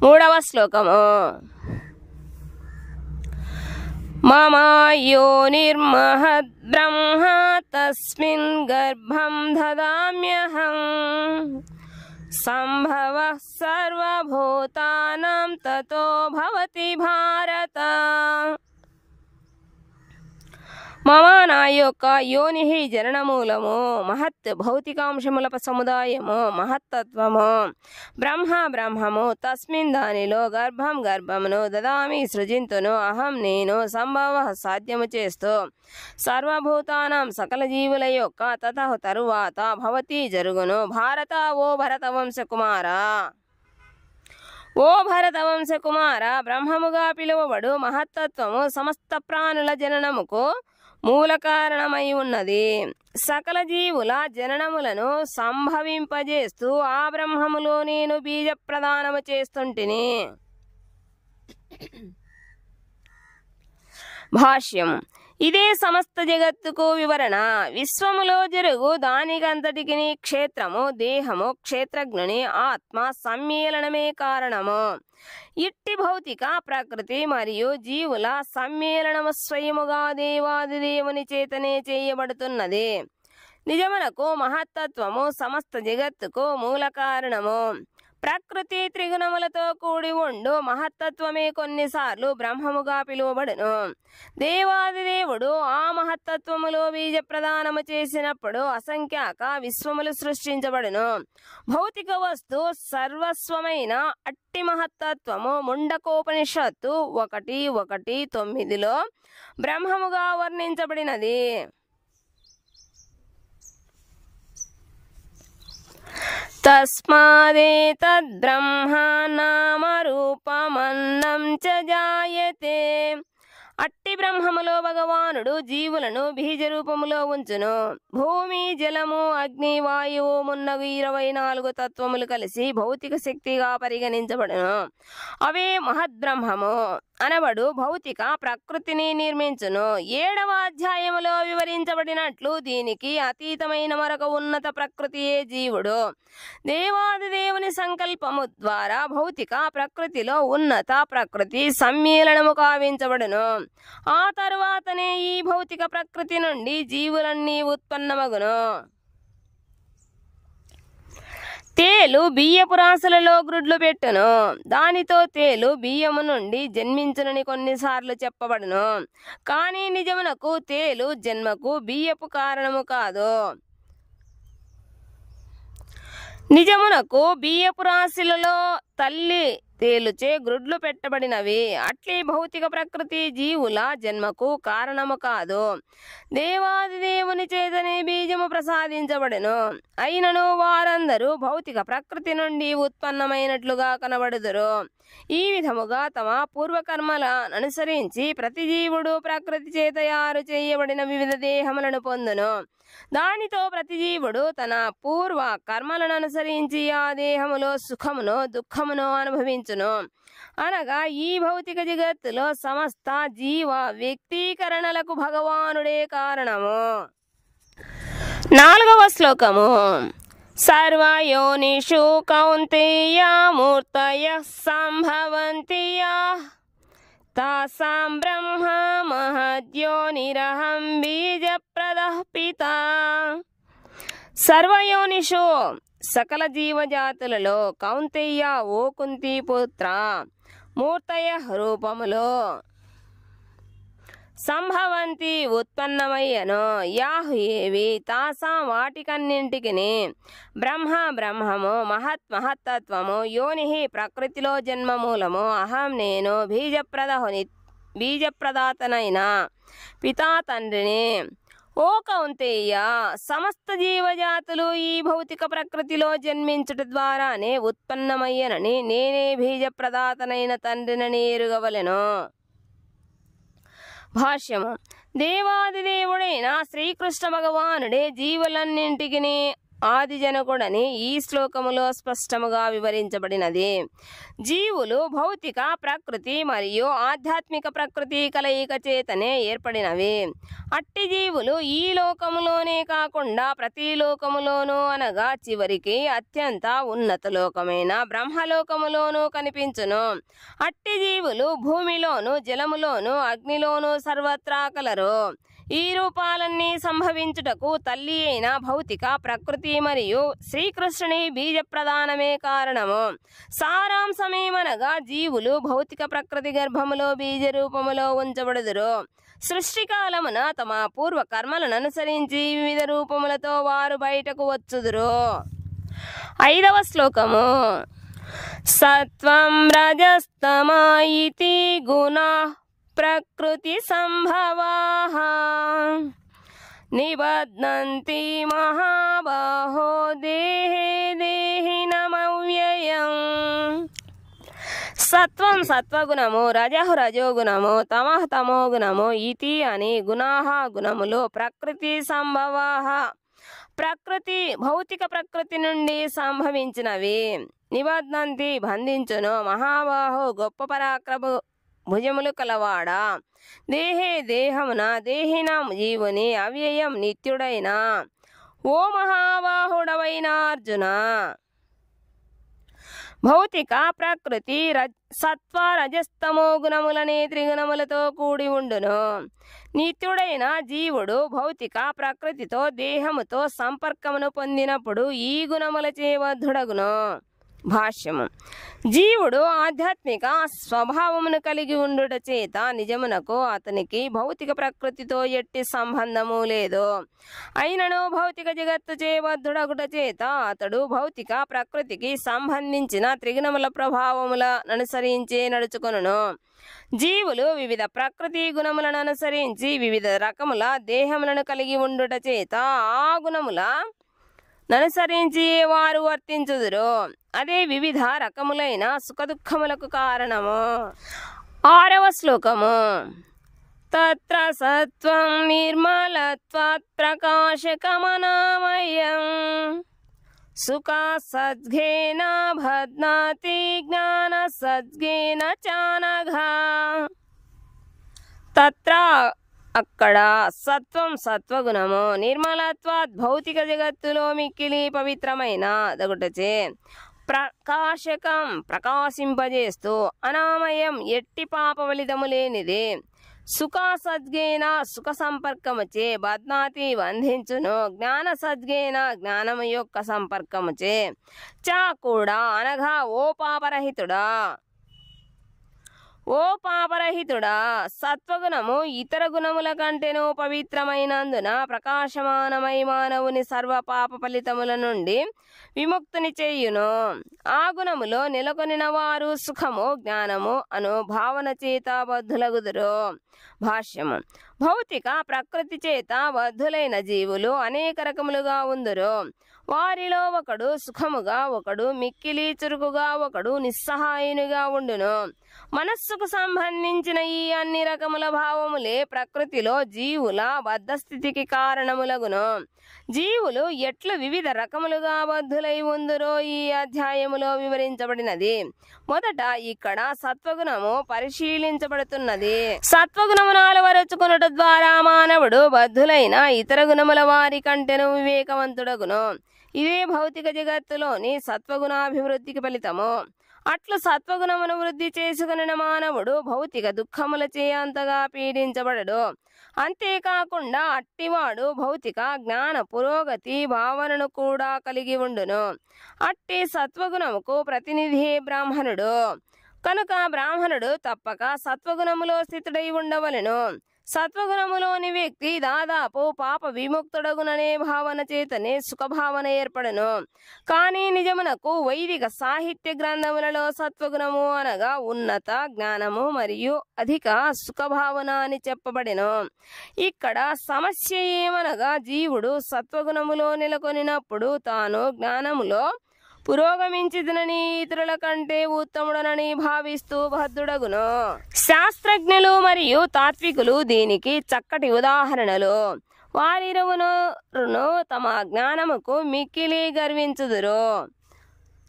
మూడవ శ్లోకము. మమ యోనిర్మహద్బ్రహ్మ తస్మిన్ గర్భం దదామ్యహం సంభవః సర్వభూతానాం తతో భవతి భారత. మమ నా యొక్క యోని జననమూలము, మహత్ భౌతికాంశముల సముదాయము, మహత్తత్వము, బ్రహ్మ బ్రహ్మము, తస్మిన్ దానిలో, గర్భం గర్భమును, దదామి సృజింతును, అహం నేను, సంభవ సాధ్యము చేస్తూ, సర్వభూతానాం సకల జీవుల యొక్క, తతః తరువాత, భవతి జరుగును, భారత ఓ భరతవంశకుమార. ఓ భరతవంశకుమార, బ్రహ్మముగా పిలువబడు మహత్తత్వము సమస్త ప్రాణుల జననముకు మూల కారణమై ఉన్నది. సకల జీవుల జననములను సంభవింపజేస్తూ ఆ బ్రహ్మములో నేను బీజ ప్రదానము చేస్తుంటిని. భాష్యం. ఇదే సమస్త జగత్తుకు వివరణ. విశ్వములో జరుగు దానికంతటికి క్షేత్రము, దేహము, క్షేత్రజ్ఞుని ఆత్మ సమ్మేళనమే కారణము. ఇట్టి భౌతిక ప్రకృతి మరియు జీవుల సమ్మేళనము స్వయముగా దేవాదిదేవుని చేతనే చేయబడుతున్నది. నిజమునకు మహత్తత్వము సమస్త జగత్తుకు మూల కారణము. ప్రకృతి త్రిగుణములతో కూడి ఉండు మహత్తత్వమే కొన్నిసార్లు బ్రహ్మముగా పిలువబడును. దేవాదిదేవుడు ఆ మహత్తత్వములో బీజ ప్రదానము చేసినప్పుడు అసంఖ్యాక విశ్వములు సృష్టించబడును. భౌతిక వస్తు సర్వస్వమైన అట్టి మహత్తత్వము ముండకోపనిషత్తు 1:1-9 బ్రహ్మముగా వర్ణించబడినది. తస్మాదేతద్బ్రహ్మ నామ రూపమన్నం చ జాయతే. అట్టి బ్రహ్మములో భగవానుడు జీవులను బీజ రూపములో ఉంచును. భూమి, జలము, అగ్ని, వాయువు మున్నగు 24 తత్వములు కలిసి భౌతిక శక్తిగా పరిగణించబడును. అవే మహద్బ్రహ్మము అనబడు భౌతిక ప్రకృతిని నిర్మించును. 7వ అధ్యాయములో వివరించబడినట్లు దీనికి అతీతమైన మరొక ఉన్నత ప్రకృతియే జీవుడు. దేవాదిదేవుని సంకల్పము ద్వారా భౌతిక ప్రకృతిలో ఉన్నత ప్రకృతి సమ్మేళనము కావించబడును. ఆ తరువాతనే ఈ భౌతిక ప్రకృతి నుండి జీవులన్నీ ఉత్పన్నమగును. తేలు బియ్యపు రాసులలో గ్రుడ్లు పెట్టును. దానితో తేలు బియ్యము నుండి జన్మించునని కొన్నిసార్లు చెప్పబడును. కానీ నిజమునకు తేలు జన్మకు బియ్యపు కారణము కాదు. నిజమునకు బియ్యపు రాశులలో తల్లి తేలుచే గ్రుడ్లు పెట్టబడినవి. అట్లే భౌతిక ప్రకృతి జీవుల జన్మకు కారణము కాదు. దేవాదిదేవుని చేతనే బీజము ప్రసాదించబడును. అయినను వారందరూ భౌతిక ప్రకృతి నుండి ఉత్పన్నమైనట్లుగా కనబడుదురు. ఈ విధముగా తమ పూర్వకర్మలను అనుసరించి ప్రతి జీవుడు ప్రకృతి చేత తయారు చేయబడిన వివిధ దేహములను పొందును. దానితో ప్రతి జీవుడు తన పూర్వ కర్మలను అనుసరించి ఆ దేహములో సుఖమును దుఃఖమును అనుభవించును. అనగా ఈ భౌతిక జగత్తులో సమస్త జీవ వ్యక్తీకరణలకు భగవానుడే కారణము. 4వ శ్లోకము. సర్వయోనిషు కౌంతేయ మూర్తయః సంభవంతి యః తాసాం బ్రహ్మ మహద్యోనిరహం బీజప్రదః పితా. సర్వయోనిషు సకల జీవజాతులలో కౌంతేయ ఓ కుంతి పుత్ర మూర్తయ రూపములో సంభవంతి ఉత్పన్నమయ్యను. యాహు ఏవి తాసాం వాటికన్నింటికి బ్రహ్మ బ్రహ్మము మహత్తత్వము యోని ప్రకృతిలో జన్మమూలము అహం నేను బీజప్రదాతనైన పితా తండ్రిని. ఓ కౌంతేయ సమస్త జీవజాతులు ఈ భౌతిక ప్రకృతిలో జన్మించుట ద్వారానే ఉత్పన్నమయ్యనని నేనే బీజప్రదాతనైన తండ్రినని ఎరుగవలెను. భాష్యము. దేవాదిదేవుడైన శ్రీకృష్ణ భగవానుడే జీవులన్నింటికి ఆదిజనకుడని ఈ శ్లోకములో స్పష్టముగా వివరించబడినది. జీవులు భౌతిక ప్రకృతి మరియు ఆధ్యాత్మిక ప్రకృతి కలయిక చేతనే ఏర్పడినవి. అట్టి జీవులు ఈ లోకములోనే కాకుండా ప్రతి లోకములోనూ అనగా చివరికి అత్యంత ఉన్నత లోకమైన బ్రహ్మలోకములోనూ కనిపించును. అట్టి జీవులు భూమిలోను, జలములోను, అగ్నిలోను సర్వత్రా కలరు. ఈ రూపాలన్నీ సంభవించుటకు తల్లి అయిన భౌతిక ప్రకృతి మరియు శ్రీకృష్ణుని బీజ ప్రదానమే కారణము. సారాంశమేమనగా జీవులు భౌతిక ప్రకృతి గర్భములో బీజ రూపములో ఉంచబడుదురు. సృష్టికాలమున తమ పూర్వ కర్మలను అనుసరించి వివిధ రూపములతో వారు బయటకు వచ్చుదురు. 5వ శ్లోకము. సత్వం రజస్తమా ఇతి గుణా ప్రకృతి సంభవాః నిబధ్నంతి మహాబాహో దేహే దేహినమవ్యయం. సత్వం సత్వగుణము, రజః రజోగుణము, తమః తమోగుణము ఇతి అని గుణాః గుణములు ప్రకృతి సంభవాః ప్రకృతి భౌతిక ప్రకృతి నుండి సంభవించినవి. నిబధ్నంతి బంధించును. మహాబాహో గొప్ప పరాక్రమ భుజములు కలవాడా. దేహే దేహమున, దేహినం జీవుని, అవ్యయం నిత్యుడైన. ఓ మహాబాహుడవైన అర్జున, భౌతిక ప్రకృతి సత్వ రజస్తమో గుణములనే త్రిగుణములతో కూడి ఉండును. నిత్యుడైన జీవుడు భౌతిక ప్రకృతితో దేహముతో సంపర్కమును పొందినప్పుడు ఈ గుణములచే బద్ధుడగును. భాష్యము. జీవుడు ఆధ్యాత్మిక స్వభావమును కలిగి ఉండుట చేత నిజమునకు అతనికి భౌతిక ప్రకృతితో ఎట్టి సంబంధము లేదు. అయినను భౌతిక జగత్తు చేయబద్ధుడగుట చేత అతడు భౌతిక ప్రకృతికి సంబంధించిన త్రిగుణముల ప్రభావముల అనుసరించే నడుచుకొనును. జీవులు వివిధ ప్రకృతి గుణములను అనుసరించి వివిధ రకముల దేహములను కలిగి ఉండుట చేత ఆ గుణముల అనుసరించి వారు వర్తించుదురు. అదే వివిధ రకములైన సుఖదుఖములకు కారణము. 6వ శ్లోకము. తత్ర సత్వం నిర్మలత్వాత్ ప్రకాశకమనామయం సుఖ సద్ఘేన బధ్నాతి జ్ఞాన సద్ఘేన చానఘ. తత్ర అక్కడ సత్వం సత్వగుణము, నిర్మలత్వాత్ భౌతిక జగత్తులో మిక్కిలి పవిత్రమైన దగుటచే, ప్రకాశకం ప్రకాశింపజేస్తూ, అనామయం ఎట్టి పాప ఫలితము లేనిది, సుఖ సద్గేన సుఖ సంపర్కముచే, బధ్నాతి బంధించును, జ్ఞాన సద్గేన జ్ఞానము యొక్క సంపర్కముచే, చ కూడా అనగా ఓ పాపరహితుడా, ఓ పాపరహితుడా, సత్వగుణము ఇతర గుణముల కంటేనూ పవిత్రమైనందున ప్రకాశమానమై మానవుని సర్వ పాప ఫలితముల నుండి విముక్తిని చేయును. ఆ గుణములో నెలకొనిన వారు సుఖము జ్ఞానము అను భావన చేత బద్ధులగుదురు. భాష్యము. భౌతిక ప్రకృతి చేత బద్ధులైన జీవులు అనేక రకములుగా ఉందురు. వారిలో ఒకడు సుఖముగా, ఒకడు మిక్కిలి చురుకుగా, ఒకడు నిస్సహాయునిగా ఉండును. మనస్సుకు సంబంధించిన ఈ అన్ని రకముల భావములే ప్రకృతిలో జీవుల బద్ధస్థితికి కారణములగును. జీవులు ఎట్లు వివిధ రకములుగా బద్ధులై ఉందురో ఈ అధ్యాయములో వివరించబడినది. మొదట ఇక్కడ సత్వగుణము పరిశీలించబడుతున్నది. సత్వగుణమును అలవరుచుకొనుట ద్వారా మానవుడు బద్ధులైన ఇతర గుణముల వారి కంటెను వివేకవంతుడగును. ఇదే భౌతిక జగత్తులోని సత్వగుణాభివృద్ధికి ఫలితము. అట్లు సత్వగుణమును వృద్ధి చేసుకుని మానవుడు భౌతిక దుఃఖములచే అంతగా పీడించబడడు. అంతేకాకుండా అట్టివాడు భౌతిక జ్ఞాన పురోగతి భావనను కూడా కలిగి ఉండును. అట్టి సత్వగుణముకు ప్రతినిధి బ్రాహ్మణుడు కనుక బ్రాహ్మణుడు తప్పక సత్వగుణములో స్థితుడై ఉండవలెను. సత్వగుణములోని వ్యక్తి దాదాపు పాప విముక్తుడగుననే భావన చేతనే సుఖభావన ఏర్పడను. కానీ నిజమునకు వైదిక సాహిత్య గ్రంథములలో సత్వగుణము అనగా ఉన్నత జ్ఞానము మరియు అధిక సుఖభావన అని చెప్పబడెను. ఇక్కడ సమస్య ఏమనగా జీవుడు సత్వగుణములో నెలకొనినప్పుడు తాను జ్ఞానములో పురోగమించిదనని ఇతరుల కంటే ఉత్తముడనని భావిస్తూ బద్ధుడగును. శాస్త్రజ్ఞులు మరియు తాత్వికులు దీనికి చక్కటి ఉదాహరణలు. వారిరువురును తమ జ్ఞానముకు మిక్కిలి గర్వించుదురు.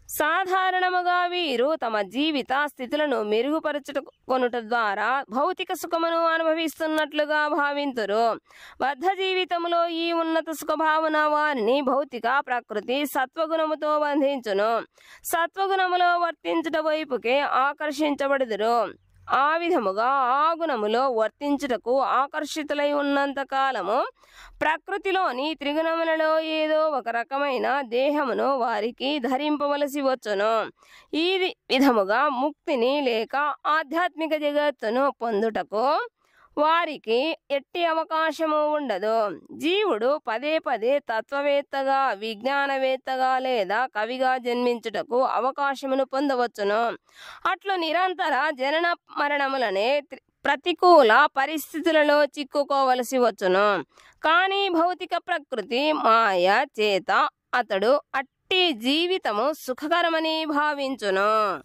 సాధారణముగా వీరు తమ జీవిత స్థితులను మెరుగుపరచుకొనుట ద్వారా భౌతిక సుఖమును అనుభవిస్తున్నట్లుగా భావింతురు. బద్ధ జీవితంలో ఈ ఉన్నత సుఖభావన వారిని భౌతిక ప్రకృతి సత్వగుణముతో బంధించును. సత్వగుణములో వర్తించుట వైపుకే ఆకర్షించబడుదురు. ఆ విధముగా ఆ గుణములో వర్తించుటకు ఆకర్షితులై ఉన్నంత కాలము ప్రకృతిలోని త్రిగుణములలో ఏదో ఒక రకమైన దేహమును వారికి ధరింపవలసి వచ్చును. ఈ విధముగా ముక్తిని లేక ఆధ్యాత్మిక జగత్తును పొందుటకు వారికి ఎట్టి అవకాశము ఉండదు. జీవుడు పదే పదే తత్వవేత్తగా, విజ్ఞానవేత్తగా లేదా కవిగా జన్మించుటకు అవకాశమును పొందవచ్చును. అట్లు నిరంతర జనన మరణములనే ప్రతికూల పరిస్థితులలో చిక్కుకోవలసి వచ్చును. కానీ భౌతిక ప్రకృతి మాయ చేత అతడు అట్టి జీవితము సుఖకరమని భావించును.